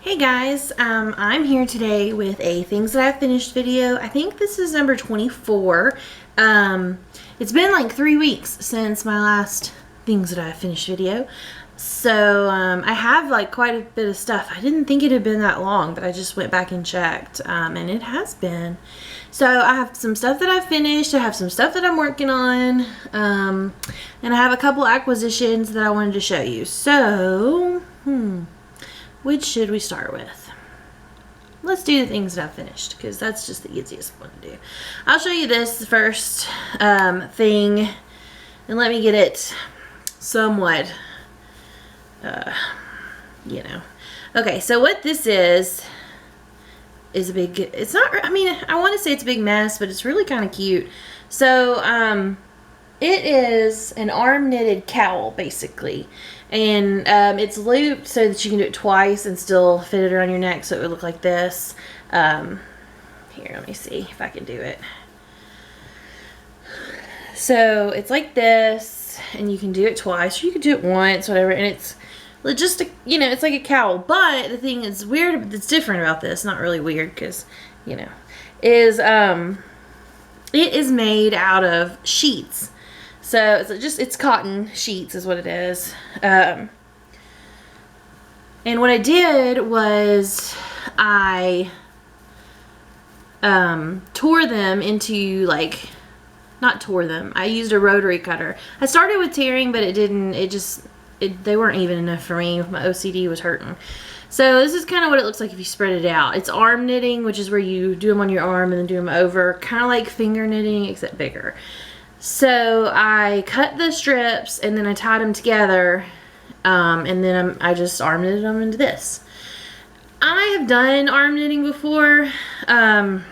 Hey guys, I'm here today with a things that I've finished video. I think this is number 24. It's been like 3 weeks since my last things that I've finished video. So I have like quite a bit of stuff. I didn't think it had been that long, but I just went back and checked, and it has been. So I have some stuff that I've finished. I have some stuff that I'm working on, and I have a couple acquisitions that I wanted to show you. So, which should we start with? Let's do the things that I've finished, because that's just the easiest one to do. I'll show you this first thing, and let me get it somewhat, Okay, so what this is a big, it's not, I mean, I want to say it's a big mess, but it's really kind of cute. So, it is an arm knitted cowl, basically. And it's looped so that you can do it twice and still fit it around your neck, so it would look like this. Here, let me see if I can do it. So it's like this, and you can do it twice, or you can do it once, whatever. And it's just, it's like a cowl. But the thing is weird, that's different about this, not really weird, because, is it is made out of sheets. So it's cotton sheets is what it is. And what I did was I tore them into, like, not tore them. I used a rotary cutter. I started with tearing, but they weren't even enough for me. My OCD was hurting. So this is kind of what it looks like if you spread it out. It's arm knitting, which is where you do them on your arm and then do them over. Kind of like finger knitting, except bigger. So I cut the strips and then I tied them together, and then I just arm knitted them into this. I have done arm knitting before. I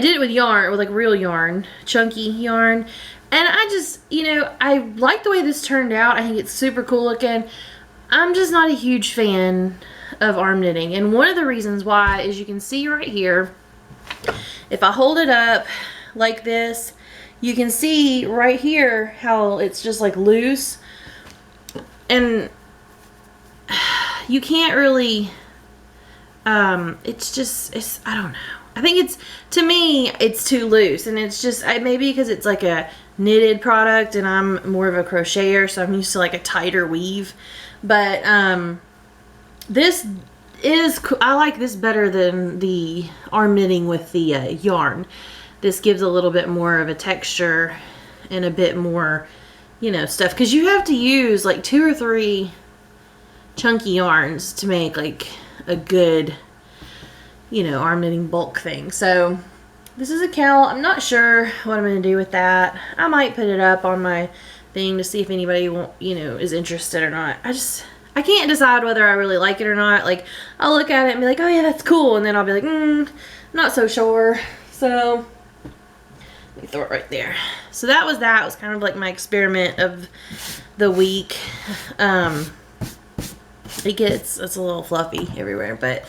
did it with yarn, with like real yarn, chunky yarn, and I just, I like the way this turned out. I think it's super cool looking. I'm just not a huge fan of arm knitting, and one of the reasons why is you can see right here, if I hold it up like this, you can see right here how it's just like loose, and you can't really, I don't know. I think to me, it's too loose, and it's just, maybe because it's like a knitted product and I'm more of a crocheter, so I'm used to like a tighter weave. But this is, I like this better than the arm knitting with the yarn. This gives a little bit more of a texture and a bit more, stuff. Because you have to use like 2 or 3 chunky yarns to make like a good, arm knitting bulk thing. So this is a cowl. I'm not sure what I'm going to do with that. I might put it up on my thing to see if anybody is interested or not. I can't decide whether I really like it or not. Like, I'll look at it and be like, oh yeah, that's cool. And then I'll be like, not so sure. So let me throw it right there. So that was that. It was kind of like my experiment of the week. It's a little fluffy everywhere, but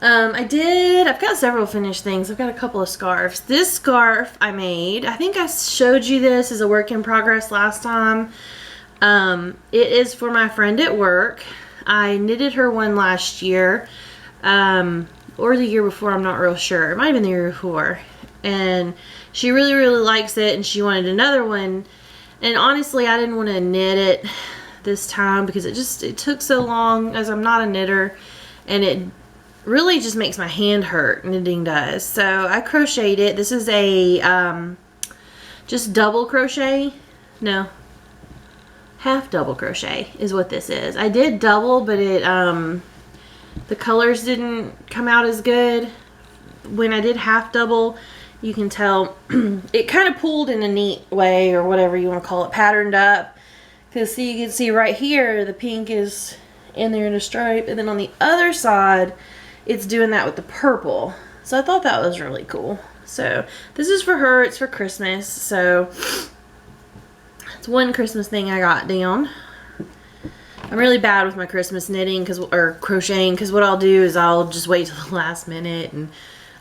I've got several finished things. I've got a couple of scarves. This scarf I made, I think I showed you this as a work in progress last time. It is for my friend at work. I knitted her one last year, or the year before, I'm not real sure. It might have been the year before. And she really, really likes it, and she wanted another one. And honestly, I didn't want to knit it this time because it took so long, as I'm not a knitter, and it really just makes my hand hurt, knitting does. So I crocheted it. This is a just double crochet. No, half double crochet is what this is. I did double, but the colors didn't come out as good. When I did half double, you can tell it kind of pulled in a neat way, or whatever you want to call it, patterned up. Because see, you can see right here, the pink is in there in a stripe, and then on the other side, it's doing that with the purple. So I thought that was really cool. So this is for her. It's for Christmas. So it's one Christmas thing I got down. I'm really bad with my Christmas knitting or crocheting, because what I'll do is I'll just wait till the last minute and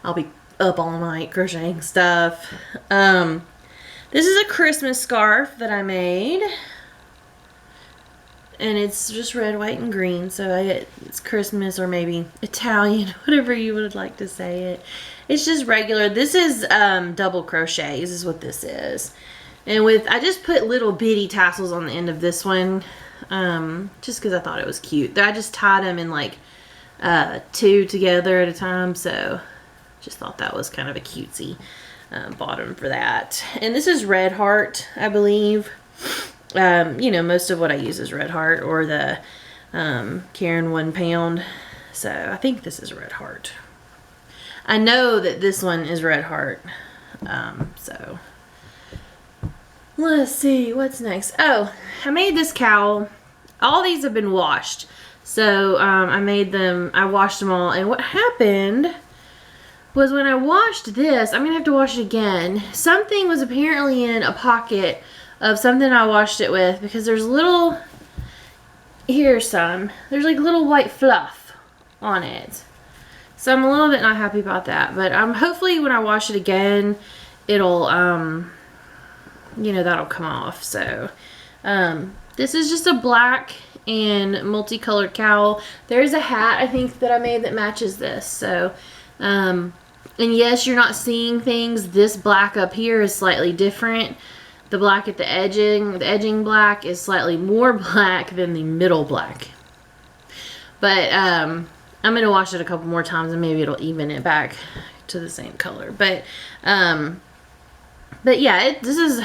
I'll be up all night crocheting stuff. This is a Christmas scarf that I made. and it's just red, white, and green. So it's Christmas or maybe Italian, whatever you would like to say it. It's just regular. This is double crochet. This is what this is. And I just put little bitty tassels on the end of this one, just because I thought it was cute. I just tied them in like 2 together at a time, so just thought that was kind of a cutesy bottom for that. And this is Red Heart, I believe. You know, most of what I use is Red Heart or the Caron 1 pound. So I think this is Red Heart. I know that this one is Red Heart. So let's see what's next. Oh, I made this cowl. All these have been washed. So I washed them all. And what happened was when I washed this, I'm going to have to wash it again. Something was apparently in a pocket of something I washed it with, because there's little, there's like little white fluff on it. So I'm a little bit not happy about that, but hopefully when I wash it again, it'll, you know, that'll come off. So this is just a black and multicolored cowl. There's a hat I think that I made that matches this. So and yes, you're not seeing things. This black up here is slightly different. The black at the edging black is slightly more black than the middle black. But I'm going to wash it a couple more times and maybe it'll even it back to the same color. But yeah, this is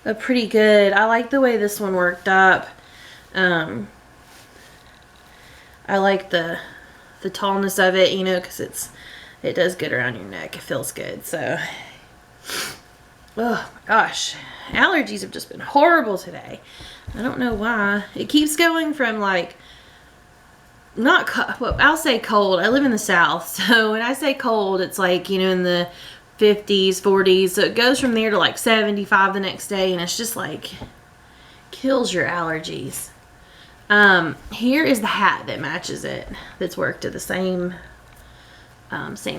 a pretty good, I like the way this one worked up. I like the tallness of it, you know, because it does good around your neck. It feels good. So oh my gosh, allergies have just been horrible today. I don't know why. It keeps going from like, well, I'll say cold. I live in the South, so when I say cold, it's like, you know, in the 50s, 40s. So it goes from there to like 75 the next day, and it's just like kills your allergies. Here is the hat that matches it. That's worked to the same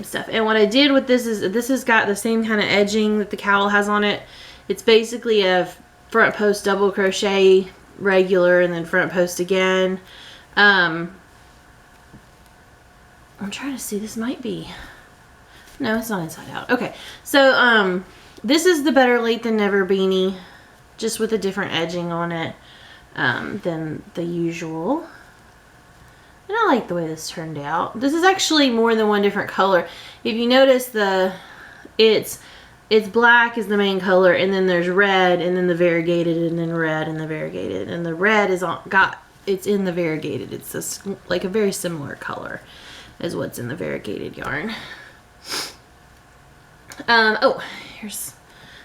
stuff. And what I did with this is this has got the same kind of edging that the cowl has on it. It's basically a front post double crochet regular and then front post again. I'm trying to see, this might be, no, it's not inside out. Okay, so this is the Better Late Than Never beanie, just with a different edging on it than the usual. And I like the way this turned out. This is actually more than one different color. If you notice, it's black is the main color, and then there's red, and then the variegated, and then red, and the variegated, and the red is it's in the variegated. It's like a very similar color as what's in the variegated yarn. Oh, here's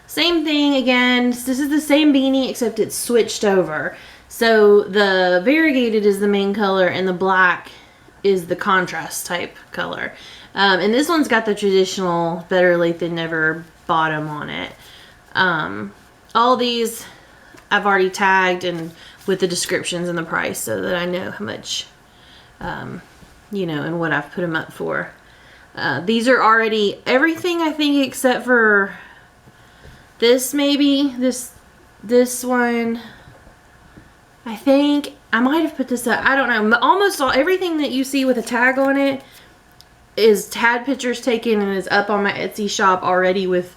same thing again. This is the same beanie except it's switched over. So the variegated is the main color and the black is the contrast type color. And this one's got the traditional Better Late Than Never bottom on it. All these I've already tagged and with the descriptions and the price so that I know how much, you know, and what I've put them up for. These are already everything, I think, except for this, maybe this one. I think I might have put this up. I don't know. Almost everything that you see with a tag on it is tag pictures taken and is up on my Etsy shop already with,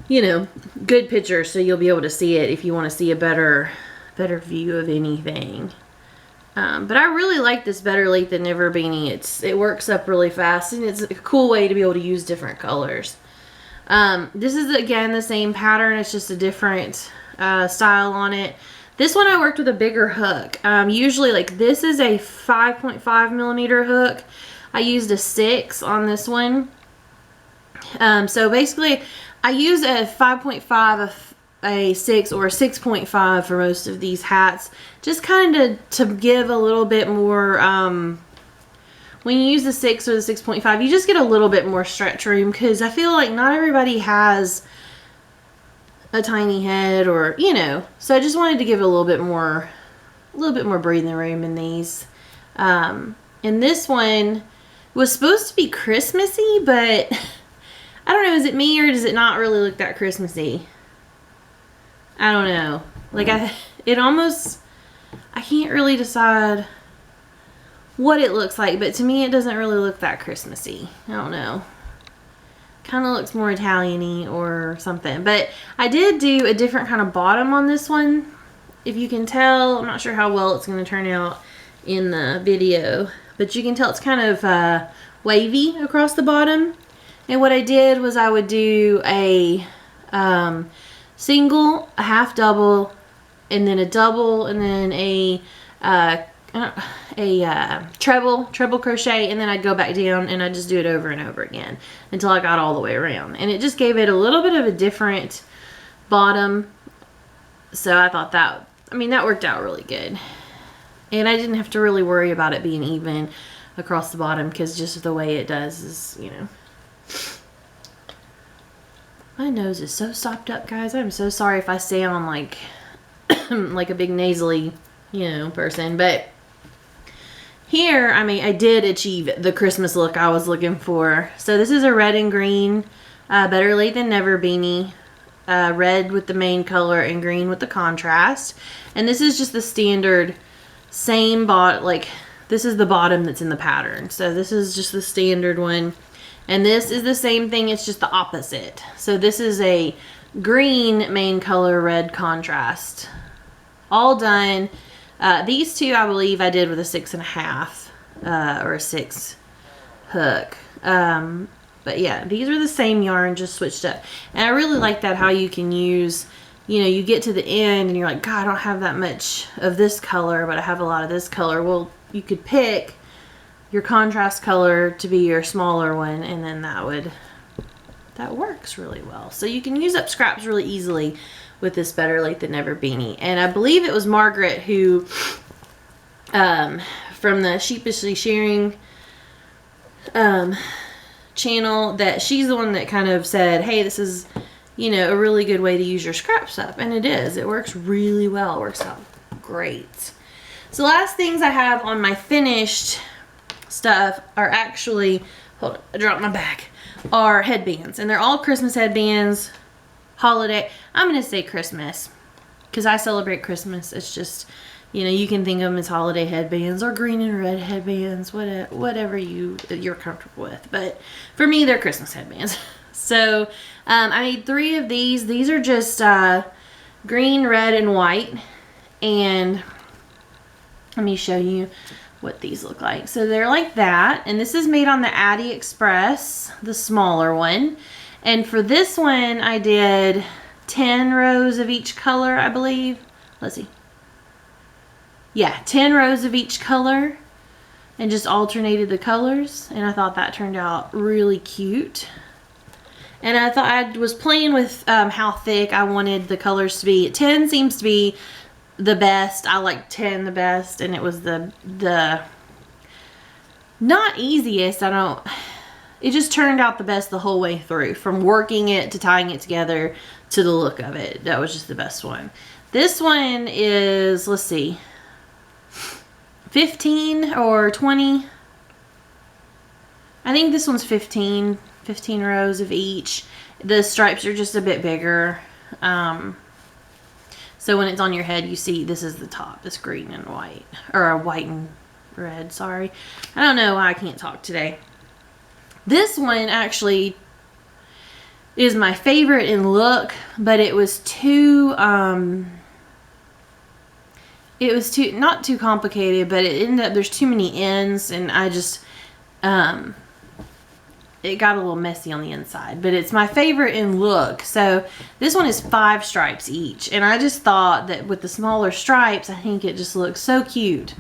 you know, good pictures, so you'll be able to see it if you want to see a better view of anything. But I really like this Better Late Than Never beanie. It works up really fast, and it's a cool way to be able to use different colors. This is again the same pattern. It's just a different style on it. This one I worked with a bigger hook. Usually, like, this is a 5.5 millimeter hook. I used a 6 on this one. So basically, I use a 5.5, a 6, or a 6.5 for most of these hats. Just kind of to give a little bit more, when you use the 6 or the 6.5, you just get a little bit more stretch room, because I feel like not everybody has a tiny head, or, you know, so I just wanted to give it a little bit more breathing room in these. And this one was supposed to be Christmassy, but I don't know, is it me or does it not really look that Christmassy? I don't know. Like, I can't really decide what it looks like, but to me it doesn't really look that Christmassy. I don't know. Kind of looks more Italian-y or something. But I did do a different kind of bottom on this one. If you can tell, I'm not sure how well it's going to turn out in the video, but you can tell it's kind of wavy across the bottom. And what I did was I would do a single, a half double, and then a double, and then a treble crochet, and then I'd go back down and I'd just do it over and over again until I got all the way around. And it just gave it a little bit of a different bottom. So I thought that, I mean, that worked out really good. And I didn't have to really worry about it being even across the bottom, because just the way it does is, you know. My nose is so stopped up, guys. I'm so sorry if I sound like like a big nasally, you know, person. But here, I mean, I did achieve the Christmas look I was looking for. So this is a red and green, Better Late Than Never beanie. Red with the main color and green with the contrast. And this is just the standard same bottom, like this is the bottom that's in the pattern. So this is just the standard one. And this is the same thing, it's just the opposite. So this is a green main color, red contrast. All done. These two I believe I did with a 6.5 or a 6 hook. But yeah, these are the same yarn, just switched up. And I really like that, how you can use, you know, you get to the end and you're like, God, I don't have that much of this color, but I have a lot of this color. Well, you could pick your contrast color to be your smaller one, and then that works really well. So you can use up scraps really easily with this Better Late Than Never beanie. And I believe it was Margaret who, from the Sheepishly Sharing channel, that she's the one that kind of said, hey, this is, you know, a really good way to use your scraps up. And it is. It works really well. It works out great. So last things I have on my finished stuff are actually, hold on, I dropped my bag, are headbands. And they're all Christmas headbands, holiday. I'm going to say Christmas because I celebrate Christmas. It's just, you know, you can think of them as holiday headbands or green and red headbands, whatever you're comfortable with. But for me, they're Christmas headbands. So I made 3 of these. These are just green, red, and white. And let me show you what these look like. So they're like that, and this is made on the Addy Express, the smaller one. And for this one I did 10 rows of each color, I believe. Let's see. Yeah, 10 rows of each color, and just alternated the colors, and I thought that turned out really cute. And I thought, I was playing with how thick I wanted the colors to be. 10 seems to be the best. I like 10 the best, and it was the not easiest. It just turned out the best the whole way through, from working it to tying it together to the look of it. That was just the best one. This one is, let's see, 15 or 20. I think this one's 15 rows of each. The stripes are just a bit bigger. So when it's on your head, you see this is the top. It's green and white, or white and red, sorry. I don't know why I can't talk today. This one actually is my favorite in look, but it was not too complicated, but it ended up, there's too many ends, and I just, it got a little messy on the inside, but it's my favorite in look. So this one is 5 stripes each, and I just thought that with the smaller stripes, I think it just looks so cute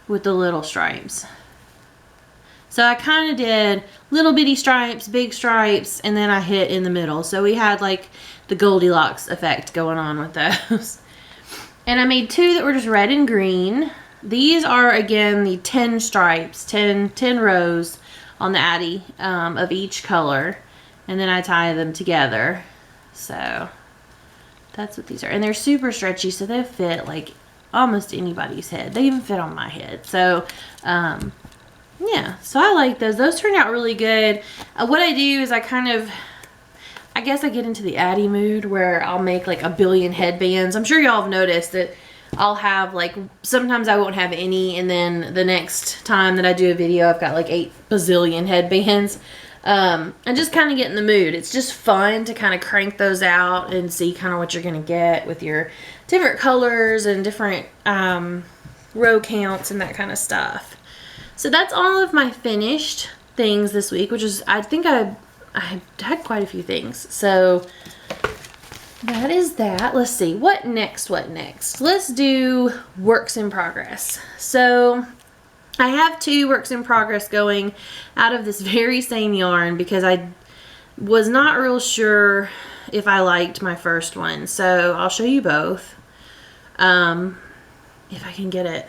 with the little stripes. So I kind of did little bitty stripes, big stripes, and then I hit in the middle. So we had like the Goldilocks effect going on with those. And I made 2 that were just red and green. These are, again, the 10 stripes, 10 rows on the Addy of each color, and then I tie them together. So that's what these are, and they're super stretchy, so they fit like almost anybody's head. They even fit on my head. So yeah, so I like those turned out really good. What I do is I guess I get into the Addy mood where I'll make like a billion headbands. I'm sure y'all have noticed that I'll have like, sometimes I won't have any, and then the next time that I do a video, I've got like 8 bazillion headbands. And just kind of get in the mood. It's just fun to kind of crank those out and see kind of what you're going to get with your different colors and different row counts and that kind of stuff. So that's all of my finished things this week, which is, I think I had quite a few things. So that is that. Let's see. What next? Let's do works in progress. So I have 2 works in progress going out of this very same yarn because I was not real sure if I liked my first one. So I'll show you both if I can get it.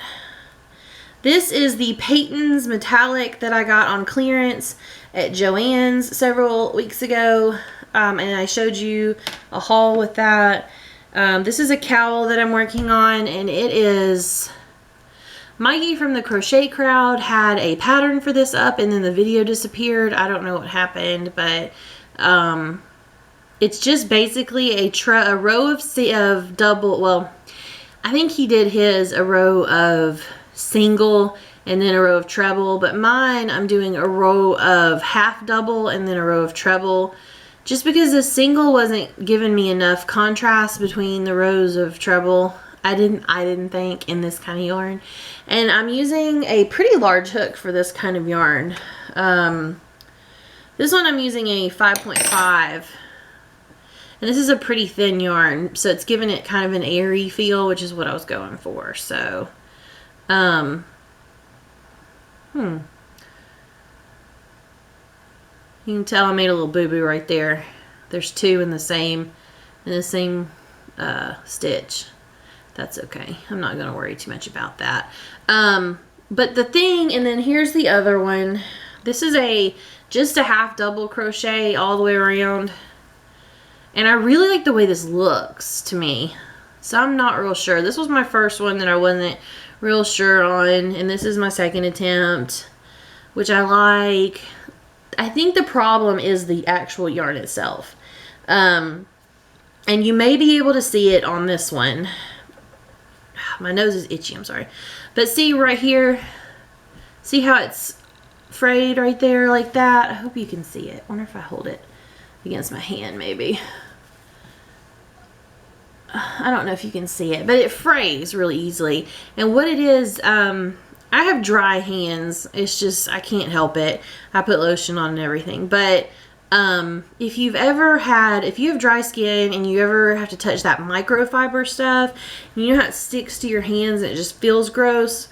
This is the Peyton's Metallic that I got on clearance at Joann's several weeks ago. And I showed you a haul with that. This is a cowl that I'm working on, and it is... Mikey from the Crochet Crowd had a pattern for this up, and then the video disappeared. I don't know what happened, but it's just basically a row of double, well, I think he did his a row of single and then a row of treble, but mine, I'm doing a row of half double and then a row of treble, just because the single wasn't giving me enough contrast between the rows of treble. I didn't think in this kind of yarn. And I'm using a pretty large hook for this kind of yarn. This one I'm using a 5.5. And this is a pretty thin yarn, so it's giving it kind of an airy feel, which is what I was going for. So, you can tell I made a little boo-boo right there. There's 2 in the same stitch. That's okay. I'm not going to worry too much about that. But the thing, and then here's the other one. This is just a half double crochet all the way around. And I really like the way this looks to me. So I'm not real sure. This was my first one that I wasn't real sure on. And this is my second attempt, which I like. I think the problem is the actual yarn itself. And you may be able to see it on this one. My nose is itchy, I'm sorry. But see right here, see how it's frayed right there like that? I hope you can see it. I wonder if I hold it against my hand maybe. I don't know if you can see it, but it frays really easily. And what it is, I have dry hands. It's just, I can't help it. I put lotion on and everything. But if you have dry skin and you ever have to touch that microfiber stuff, and you know how it sticks to your hands and it just feels gross,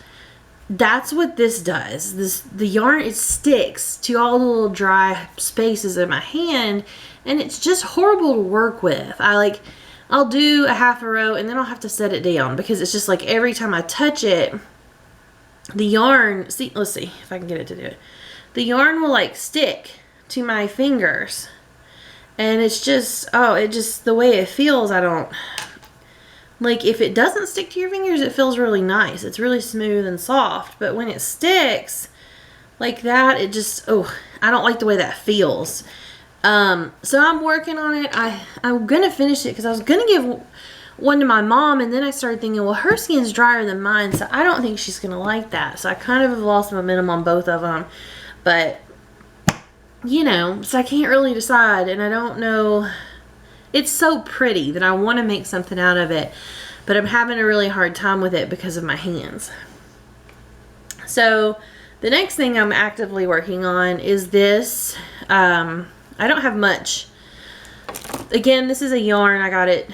that's what this does. The yarn, it sticks to all the little dry spaces in my hand, and it's just horrible to work with. I'll do a half a row and then I'll have to set it down because it's just like every time I touch it, the yarn, let's see if I can get it to do it. The yarn will like stick to my fingers, and it's just, the way it feels, I don't like. If it doesn't stick to your fingers, it feels really nice. It's really smooth and soft, but when it sticks like that, it just, I don't like the way that feels. So I'm working on it. I'm gonna finish it because I was gonna give one to my mom, and then I started thinking, well, her skin's drier than mine, so I don't think she's gonna like that. So I kind of have lost momentum on both of them, but you know, so I can't really decide, and I don't know. It's so pretty that I want to make something out of it, but I'm having a really hard time with it because of my hands. So the next thing I'm actively working on is this. I don't have much. Again, this is a yarn. I got it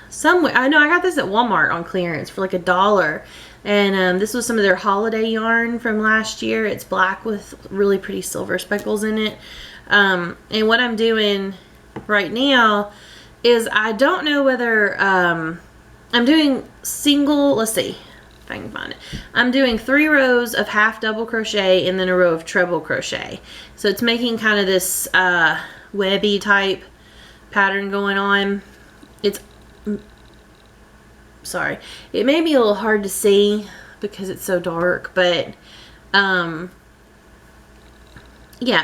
somewhere. I know I got this at Walmart on clearance for like $1. And this was some of their holiday yarn from last year. It's black with really pretty silver speckles in it. And what I'm doing right now is, I don't know whether I'm doing single, let's see if I can find it. I'm doing 3 rows of half double crochet and then a row of treble crochet. So it's making kind of this webby type pattern going on. Sorry, it may be a little hard to see because it's so dark, but yeah,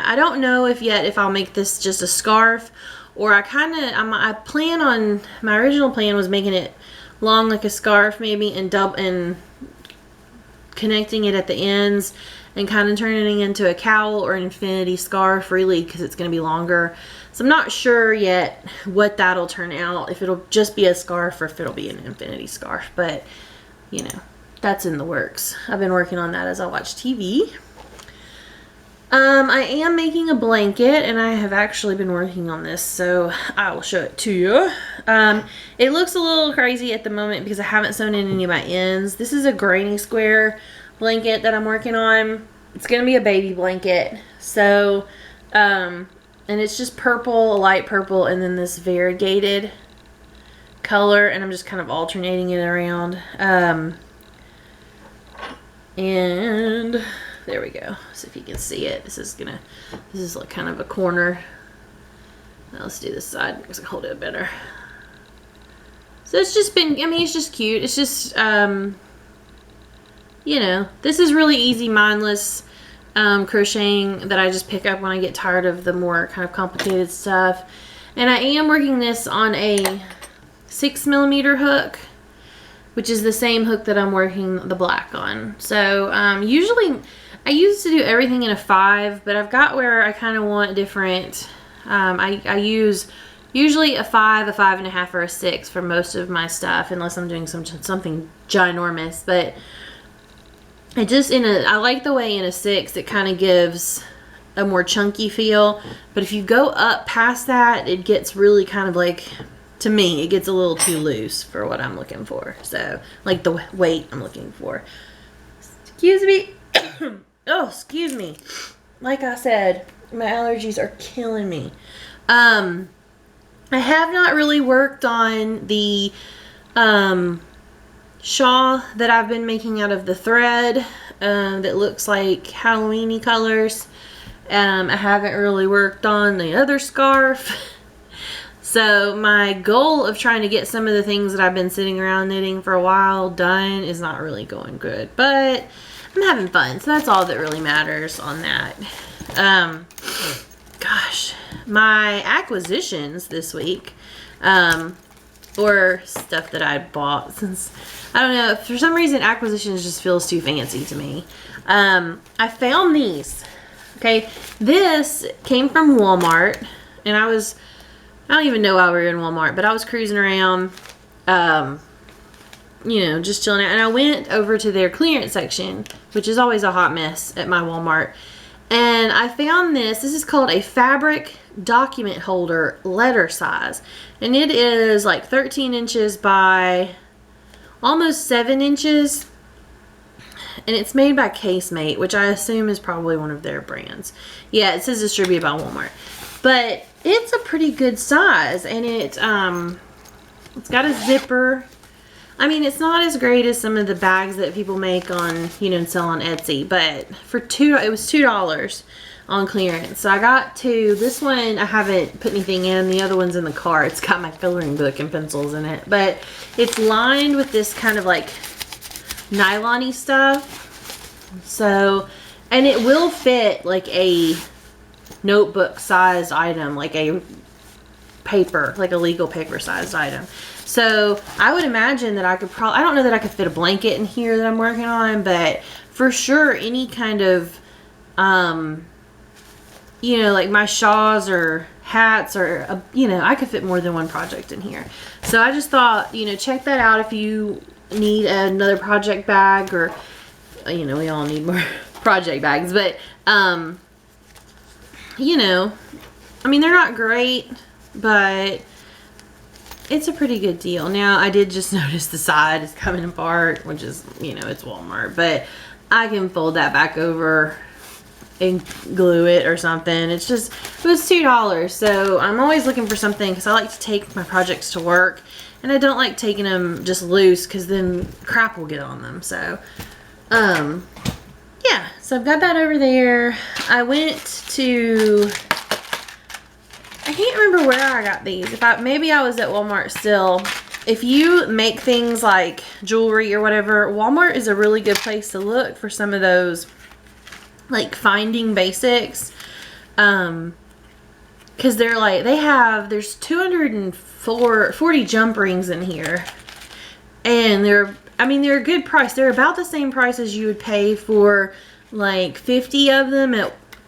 I don't know if I'll make this just a scarf, or I plan on, my original plan was making it long like a scarf maybe, and connecting it at the ends and kind of turning it into a cowl or an infinity scarf, really, because it's going to be longer. So I'm not sure yet what that'll turn out, if it'll just be a scarf or if it'll be an infinity scarf, but you know, that's in the works. I've been working on that as I watch TV. I am making a blanket, and I have actually been working on this, so I will show it to you. It looks a little crazy at the moment because I haven't sewn in any of my ends. This is a granny square blanket that I'm working on. It's going to be a baby blanket. So, and it's just purple, light purple, and then this variegated color, and I'm just kind of alternating it around. And there we go. So if you can see it, this is like kind of a corner. Now let's do this side because I can hold it better. So it's just been, I mean, it's just cute. It's just, you know, this is really easy, mindless crocheting that I just pick up when I get tired of the more kind of complicated stuff. And I am working this on a 6mm hook, which is the same hook that I'm working the black on. So usually I used to do everything in a 5, but I've got where I kind of want different. I use usually a 5, a 5.5, or a 6 for most of my stuff, unless I'm doing something ginormous. But I like the way in a 6 it kind of gives a more chunky feel. But if you go up past that, it gets really kind of like, to me, it gets a little too loose for what I'm looking for. So, like the weight I'm looking for. Excuse me. Oh, excuse me. Like I said, my allergies are killing me. I have not really worked on the shawl that I've been making out of the thread that looks like Halloween-y colors. I haven't really worked on the other scarf. So my goal of trying to get some of the things that I've been sitting around knitting for a while done is not really going good. But I'm having fun, so that's all that really matters on that. Gosh, my acquisitions this week, or stuff that I bought, since, I don't know, for some reason acquisitions just feels too fancy to me. I found these. Okay, this came from Walmart, and I don't even know why we were in Walmart, but I was cruising around, you know, just chilling out. And I went over to their clearance section, which is always a hot mess at my Walmart. And I found this. This is called a fabric document holder letter size. And it is like 13 inches by almost 7 inches. And it's made by Casemate, which I assume is probably one of their brands. Yeah, it says distributed by Walmart. But it's a pretty good size, and it's got a zipper. I mean, it's not as great as some of the bags that people make on, you know, and sell on Etsy, but it was $2 on clearance. So I got two. This one I haven't put anything in. The other one's in the car. It's got my coloring book and pencils in it, but it's lined with this kind of like nylon-y stuff. So, and it will fit like a notebook sized item, like a paper, like a legal paper sized item. So I would imagine that I could probably, I don't know that I could fit a blanket in here that I'm working on, but for sure any kind of, you know, like my shawls or hats or, you know, I could fit more than one project in here. So I just thought, you know, check that out if you need another project bag, or, you know, we all need more project bags, but, you know, I mean, they're not great, but it's a pretty good deal. Now, I did just notice the side is coming apart, which is, you know, it's Walmart, but I can fold that back over and glue it or something. It's just, it was $2. So I'm always looking for something, because I like to take my projects to work, and I don't like taking them just loose, because then crap will get on them. So, yeah, so I've got that over there. I went to, I can't remember where I got these. Maybe I was at Walmart still. If you make things like jewelry or whatever, Walmart is a really good place to look for some of those, like, finding basics. Because they're like, there's 240 jump rings in here. And they're a good price. They're about the same price as you would pay for like 50 of them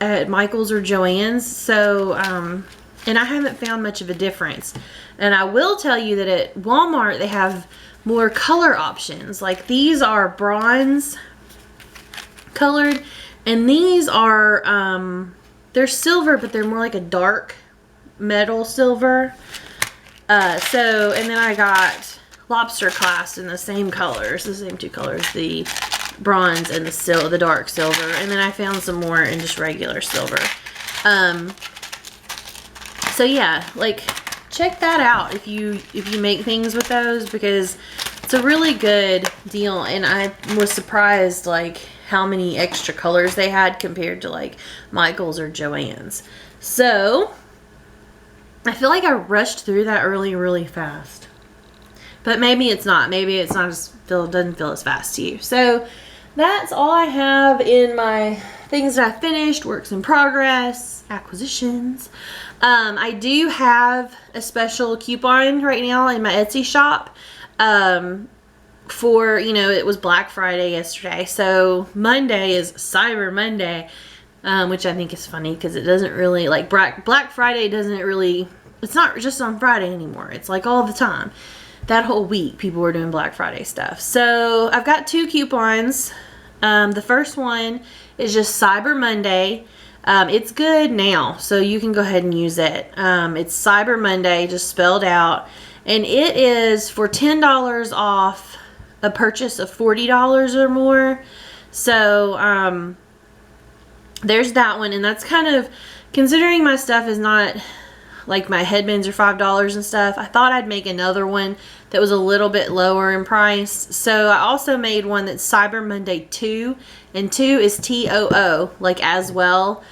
at Michael's or Joann's. So, and I haven't found much of a difference. And I will tell you that at Walmart, they have more color options. Like these are bronze colored, and these are, they're silver, but they're more like a dark metal silver. And then I got lobster clasp in the same colors, the same two colors, the bronze and the dark silver. And then I found some more in just regular silver. So yeah, like check that out if you make things with those, because it's a really good deal. And I was surprised like how many extra colors they had compared to like Michael's or Joann's. So I feel like I rushed through that really fast, but maybe it's not. Maybe it's not doesn't feel as fast to you. So that's all I have in my things that I finished, works in progress, acquisitions. I do have a special coupon right now in my Etsy shop. For, it was Black Friday yesterday. So Monday is Cyber Monday, which I think is funny because it doesn't really, like Black Friday doesn't really, it's not just on Friday anymore. It's like all the time. That whole week people were doing Black Friday stuff. So I've got 2 coupons. The first one is just Cyber Monday. It's good now, so you can go ahead and use it. It's Cyber Monday, just spelled out. And it is for $10 off a purchase of $40 or more. So, there's that one. And that's kind of, considering my stuff is not, like my headbands are $5 and stuff, I thought I'd make another one that was a little bit lower in price. So I also made one that's Cyber Monday 2, and 2 is TOO, like as well,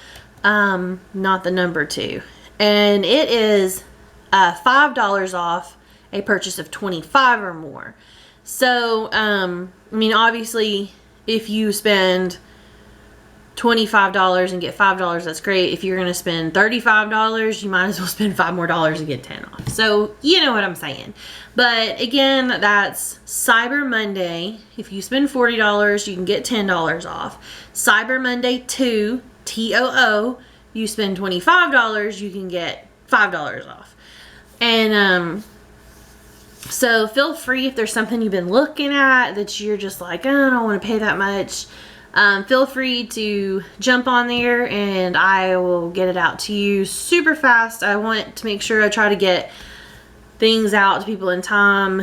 not the number 2. And it is $5 off a purchase of 25 or more. So, I mean, obviously, if you spend $25 and get $5, that's great. If you're going to spend $35, you might as well spend $5 more and get 10 off. So, you know what I'm saying. But again, that's Cyber Monday. If you spend $40, you can get $10 off. Cyber Monday 2, TOO, you spend $25, you can get $5 off. And, so feel free, if there's something you've been looking at that you're just like, oh, I don't want to pay that much, feel free to jump on there and I will get it out to you super fast. I want to make sure I try to get things out to people in time.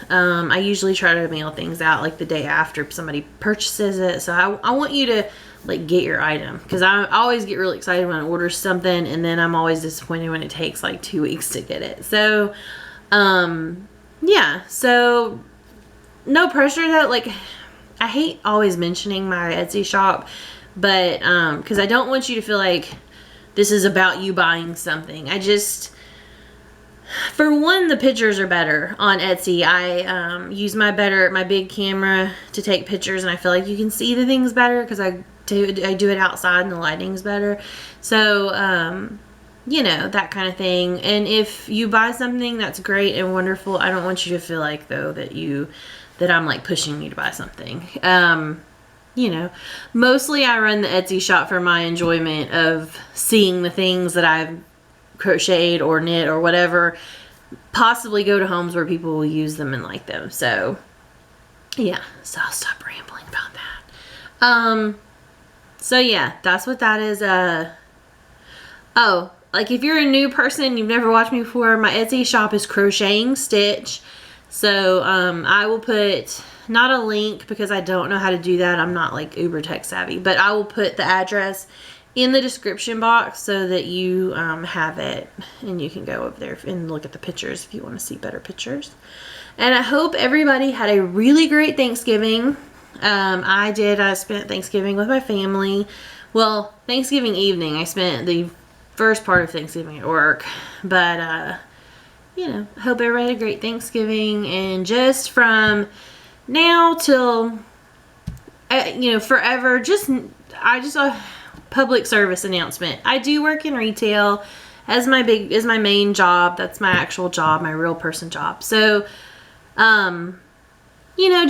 I usually try to mail things out like the day after somebody purchases it. So I want you to like get your item, because I always get really excited when I order something, and then I'm always disappointed when it takes like 2 weeks to get it. So yeah, so no pressure though. Like, I hate always mentioning my Etsy shop, but because I don't want you to feel like this is about you buying something. I just, for one, the pictures are better on Etsy. I use my big camera to take pictures, and I feel like you can see the things better because I do it outside and the lighting's better. So you know, that kind of thing. And if you buy something, that's great and wonderful. I don't want you to feel like, though, that I'm like pushing you to buy something. You know, mostly I run the Etsy shop for my enjoyment of seeing the things that I've crocheted or knit or whatever, possibly go to homes where people will use them and like them. So yeah, so I'll stop rambling about that. So yeah, that's what that is. Oh, like if you're a new person, you've never watched me before, my Etsy shop is Crocheting Stitch. So I will put, not a link because I don't know how to do that. I'm not like uber tech savvy, but I will put the address in the description box so that you have it and you can go over there and look at the pictures if you want to see better pictures. And I hope everybody had a really great Thanksgiving. I did. I spent Thanksgiving with my family. Well, Thanksgiving evening. I spent the first part of Thanksgiving at work. But, you know, I hope everybody had a great Thanksgiving. And just from now till, you know, forever, a public service announcement. I do work in retail as my main job. That's my actual job, my real person job. So, you know,